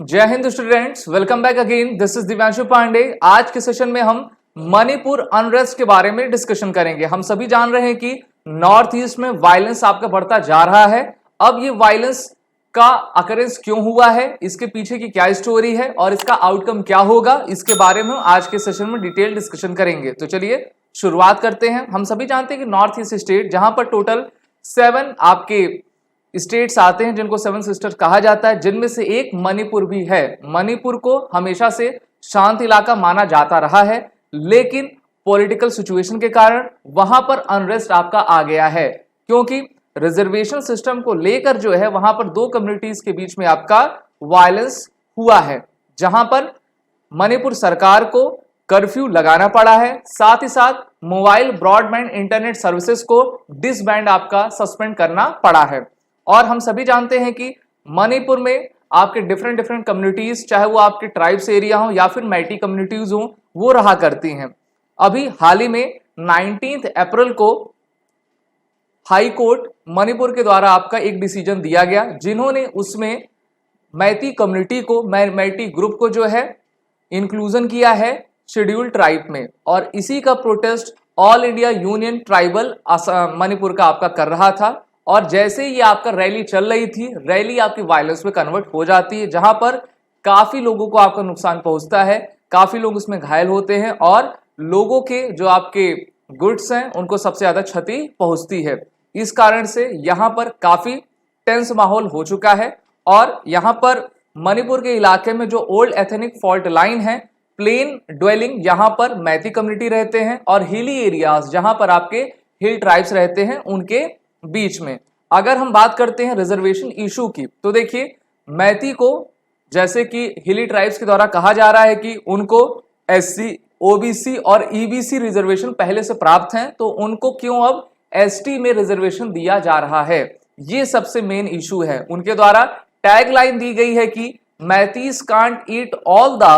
जय Hind students, welcome back again. This is Divyanshu Pandey. आज के सेशन में हम मणिपुर अनरेस्ट के बारे में डिस्कशन करेंगे। हम सभी जान रहे हैं कि नॉर्थ ईस्ट में वायलेंस आपका बढ़ता जा रहा है। अब ये वायलेंस का अकरेंस क्यों हुआ है, इसके पीछे की क्या स्टोरी है और इसका आउटकम क्या होगा, इसके बारे में आज के सेशन में डिटेल डिस्कशन करेंगे। तो चलिए शुरुआत करते हैं। हम सभी जानते हैं कि नॉर्थ ईस्ट स्टेट, जहां पर टोटल 7 आपके स्टेट्स आते हैं जिनको 7 सिस्टर्स कहा जाता है, जिनमें से एक मणिपुर भी है। मणिपुर को हमेशा से शांत इलाका माना जाता रहा है, लेकिन पॉलिटिकल सिचुएशन के कारण वहां पर अनरेस्ट आपका आ गया है, क्योंकि रिजर्वेशन सिस्टम को लेकर जो है वहां पर 2 कम्युनिटीज के बीच में आपका वायलेंस हुआ है, जहां पर मणिपुर सरकार को कर्फ्यू लगाना पड़ा है। साथ ही साथ मोबाइल ब्रॉडबैंड इंटरनेट सर्विसेज को डिसबैंड आपका सस्पेंड करना पड़ा है। और हम सभी जानते हैं कि मणिपुर में आपके डिफरेंट कम्युनिटीज, चाहे वो आपके ट्राइब्स एरिया हो या फिर मैटी कम्युनिटीज हो, वो रहा करती हैं। अभी हाल ही में 19 अप्रैल को हाई कोर्ट मणिपुर के द्वारा आपका एक डिसीजन दिया गया, जिन्होंने उसमें मैती कम्युनिटी को, मैटी ग्रुप को जो है इंक्लूजन किया है शेड्यूल्ड ट्राइब में। और इसी का protest all India union tribal Manipur का आपका कर रहा था। और जैसे ही आपका रैली चल रही थी, रैली आपकी वायलेंस में कन्वर्ट हो जाती है, जहां पर काफी लोगों को आपका नुकसान पहुंचता है, काफी लोग उसमें घायल होते हैं और लोगों के जो आपके गुड्स हैं उनको सबसे ज्यादा क्षति पहुंचती है। इस कारण से यहां पर काफी टेंस माहौल हो चुका है। और यहां पर मणिपुर के इलाके में जो ओल्ड एथनिक फॉल्ट लाइन है, प्लेन ड्वेलिंग, यहां पर मैती कम्युनिटी रहते हैं, और हिली एरियाज जहां पर आपके हिल ट्राइब्स रहते हैं, उनके बीच में अगर हम बात करते हैं रिजर्वेशन इशू की, तो देखिए मैती को, जैसे कि हिली ट्राइब्स के द्वारा कहा जा रहा है कि उनको एससी, ओबीसी और ईबीसी रिजर्वेशन पहले से प्राप्त हैं, तो उनको क्यों अब एसटी में रिजर्वेशन दिया जा रहा है, ये सबसे मेन इशू है। उनके द्वारा टैगलाइन दी गई है कि Meiteis can't eat all the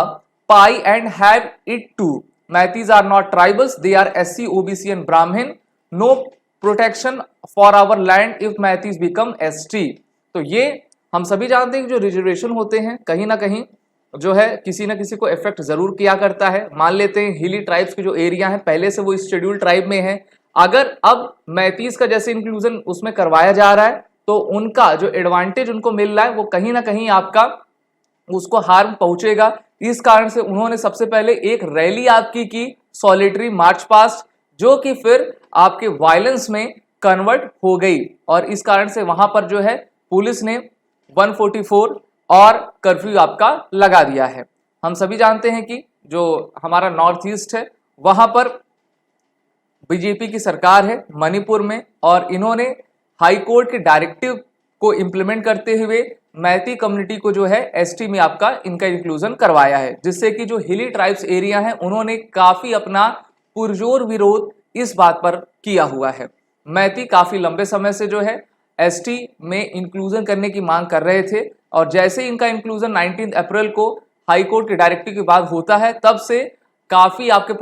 pie and have it too. Meiteis are not tribals, they are SC, OBC and Brahmin. No protection for our land if Meiteis become ST. तो ये हम सभी जानते हैं कि जो रिजर्वेशन होते हैं कहीं ना कहीं जो है किसी ना किसी को इफेक्ट जरूर किया करता है। मान लेते हैं हिली ट्राइब्स के जो एरिया है पहले से वो शेड्यूल ट्राइब में है, अगर अब मैथीज का जैसे इंक्लूजन उसमें करवाया जा रहा है, तो उनका जो एडवांटेज उनको मिल रहा है वो कहीं ना कहीं आपका उसको हार्म पहुंचेगा। इस कारण से उन्होंने सबसे पहले एक रैली आपकी की, सॉलिटरी मार्च पास्ट, जो कि फिर आपके वायलेंस में कन्वर्ट हो गई। और इस कारण से वहां पर जो है पुलिस ने 144 और कर्फ्यू आपका लगा दिया है। हम सभी जानते हैं कि जो हमारा नॉर्थ ईस्ट है वहां पर बीजेपी की सरकार है मणिपुर में, और इन्होंने हाई कोर्ट के डायरेक्टिव को इंप्लीमेंट करते हुए मैती कम्युनिटी को जो है एसटी में आपका इनका इंक्लूजन करवाया है, जिससे कि जो हिली ट्राइब्स एरिया है उन्होंने काफी अपना पुरजोर विरोध इस बात पर किया हुआ है। मैती काफी लंबे समय से जो है एसटी में इंक्लूजन करने की मांग कर रहे थे, और जैसे इनका इंक्लूजन 19 अप्रैल को हाई कोर्ट के डायरेक्टिव के बाद होता है, तब से काफी आपके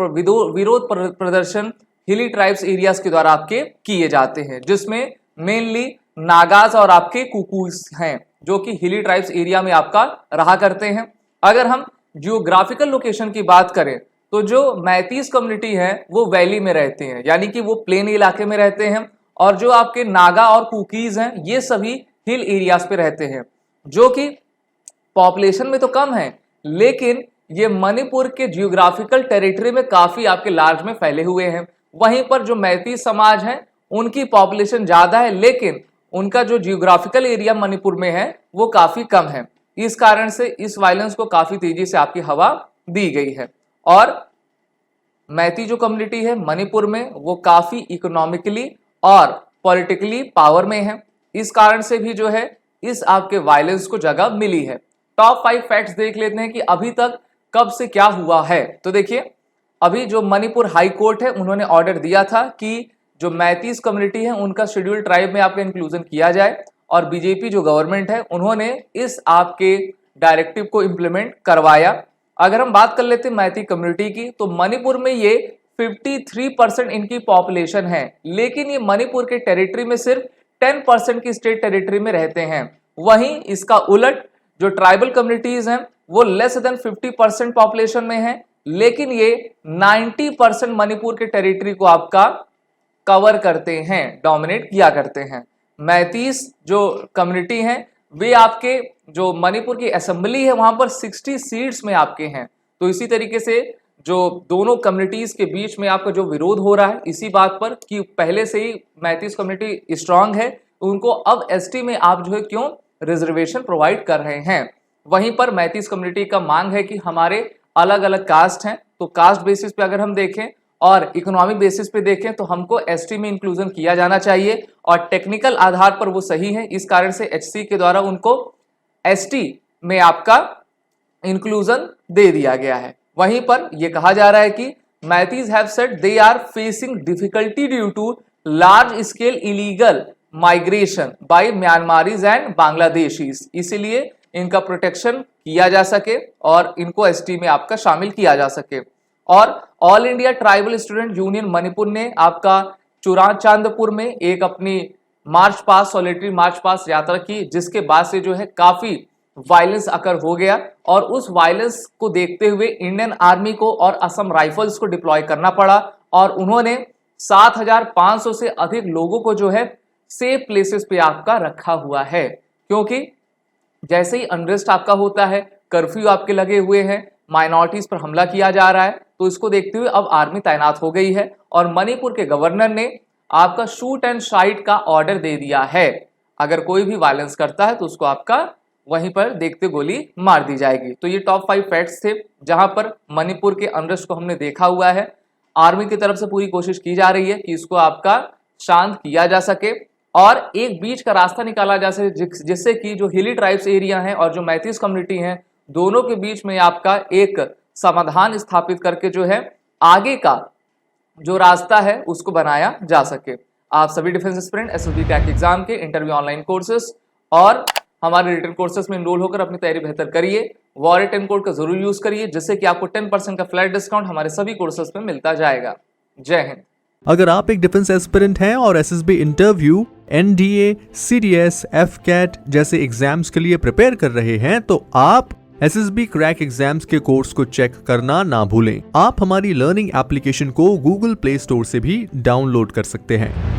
विरोध प्रदर्शन हिली ट्राइब्स एरियाज के द्वारा आपके किए जाते हैं, जिसमें मेनली नागाज और आपके कुकूस हैं, जो कि हिली ट्राइब्स एरिया में आपका रहा करते हैं। अगर हम जियोग्राफिकल लोकेशन की बात करें, तो जो मैतीज कम्युनिटी है वो वैली में रहते हैं, यानी कि वो प्लेन इलाके में रहते हैं, और जो आपके नागा और कुकीज हैं ये सभी हिल एरियाज पे रहते हैं, जो कि पॉपुलेशन में तो कम है, लेकिन ये मणिपुर के जियोग्राफिकल टेरिटरी में काफी आपके लार्ज में फैले हुए हैं। वहीं पर जो मैतीज समाज है उनकी पॉपुलेशन ज्यादा है, लेकिन उनका जो जियोग्राफिकल एरिया मणिपुर में है वो काफी कम है। इस कारण से इस वायलेंस को काफी तेजी से आपकी हवा दी गई है। और मैती जो कम्युनिटी है मणिपुर में वो काफी इकोनॉमिकली और पॉलिटिकली पावर में है, इस कारण से भी जो है इस आपके वायलेंस को जगह मिली है। टॉप 5 फैक्ट्स देख लेते हैं कि अभी तक कब से क्या हुआ है। तो देखिए, अभी जो मणिपुर हाई कोर्ट है उन्होंने ऑर्डर दिया था कि जो मैतीज कम्युनिटी है उनका शेड्यूल ट्राइब में आपका इंक्लूजन किया जाए, और बीजेपी जो गवर्नमेंट है उन्होंने इस आपके डायरेक्टिव को इंप्लीमेंट करवाया। अगर हम बात कर लेते हैं मैती कम्युनिटी की, तो मणिपुर में ये 53% इनकी पॉपुलेशन है, लेकिन ये मणिपुर के टेरिटरी में सिर्फ 10% की स्टेट टेरिटरी में रहते हैं। वहीं इसका उलट जो ट्राइबल कम्युनिटीज हैं वो लेस देन 50% पॉपुलेशन में है, लेकिन ये 90% मणिपुर के टेरिटरी को आपका कवर करते हैं, डोमिनेट किया करते हैं। मैतीस जो कम्युनिटी हैं वे आपके जो मणिपुर की असेंबली है वहां पर 60 सीट्स में आपके हैं। तो इसी तरीके से जो दोनों कम्युनिटीज के बीच में आपका जो विरोध हो रहा है इसी बात पर कि पहले से ही मैतीस कम्युनिटी स्ट्रांग है, उनको अब एसटी में आप जो है क्यों रिजर्वेशन प्रोवाइड कर रहे हैं। वहीं पर मैतीस कम्युनिटी का मांग है कि हमारे अलग अलग कास्ट हैं, तो कास्ट बेसिस पे अगर हम देखें और इकोनॉमिक बेसिस पे देखें तो हमको एसटी में इंक्लूजन किया जाना चाहिए और टेक्निकल आधार पर वो सही है, इस कारण से एचसी के द्वारा उनको एसटी में आपका इंक्लूजन दे दिया गया है। वहीं पर यह कहा जा रहा है कि Meiteis have said they are facing difficulty due to large scale illegal migration by Myanmarese and Bangladeshis, इसीलिए इनका प्रोटेक्शन किया जा सके और इनको एसटी में आपका शामिल किया जा सके। और all India tribal student union Manipur ने आपका चुराचांदपुर में एक अपनी मार्च पास सॉलिटरी मार्च पास यात्रा की, जिसके बाद से जो है काफी वायलेंस अकर हो गया और उस वायलेंस को देखते हुए इंडियन आर्मी को और असम राइफल्स को डिप्लॉय करना पड़ा और उन्होंने 7500 से अधिक लोगों को जो है सेफ प्लेसेस पे आपका रखा हुआ है, क्योंकि जैसे ही अनरेस्ट आपका होता है, कर्फ्यू आपके लगे हुए हैं, माइनॉरिटीज पर हमला किया जा रहा है, तो इसको देखते हुए अब आर्मी तैनात हो गई है और मणिपुर के गवर्नर ने आपका शूट एंड शाइट का ऑर्डर दे दिया है। अगर कोई भी वायलेंस करता है तो उसको आपका वहीं पर देखते गोली मार दी जाएगी। तो ये टॉप 5 फैक्ट्स थे जहां पर मणिपुर के अनरेस्ट को हमने देखा हुआ है। आर्मी की तरफ से पूरी कोशिश की जा रही है कि इसको आपका शांत किया जा सके और एक बीच का रास्ता निकाला जा सके, जिससे कि जो हिली ट्राइब्स एरिया हैं और जो मैतीस कम्युनिटी हैं दोनों के बीच में आपका एक समाधान स्थापित करके जो है आगे का जो रास्ता है उसको बनाया जा सके। आप सभी defence aspirant SSB crack exam के इंटरव्यू ऑनलाइन कोर्सेस और हमारे रिटन कोर्सेस में एनरोल होकर अपनी तैयारी बेहतर करिए। वॉरियर 10 कोड का जरूर यूज करिए, जिससे कि आपको 10% का फ्लैट डिस्काउंट हमारे सभी कोर्सेस में मिलता जाएगा। जय हिंद। अगर आप एक डिफेंस एस्पिरेंट हैं और SSB interview, NDA, CDS, AFCAT जैसे एग्जाम्स के लिए प्रिपेयर कर रहे हैं तो आप एसएसबी क्रैक एग्जाम्स के कोर्स को चेक करना ना भूलें। आप हमारी लर्निंग एप्लीकेशन को गूगल प्ले स्टोर से भी डाउनलोड कर सकते हैं।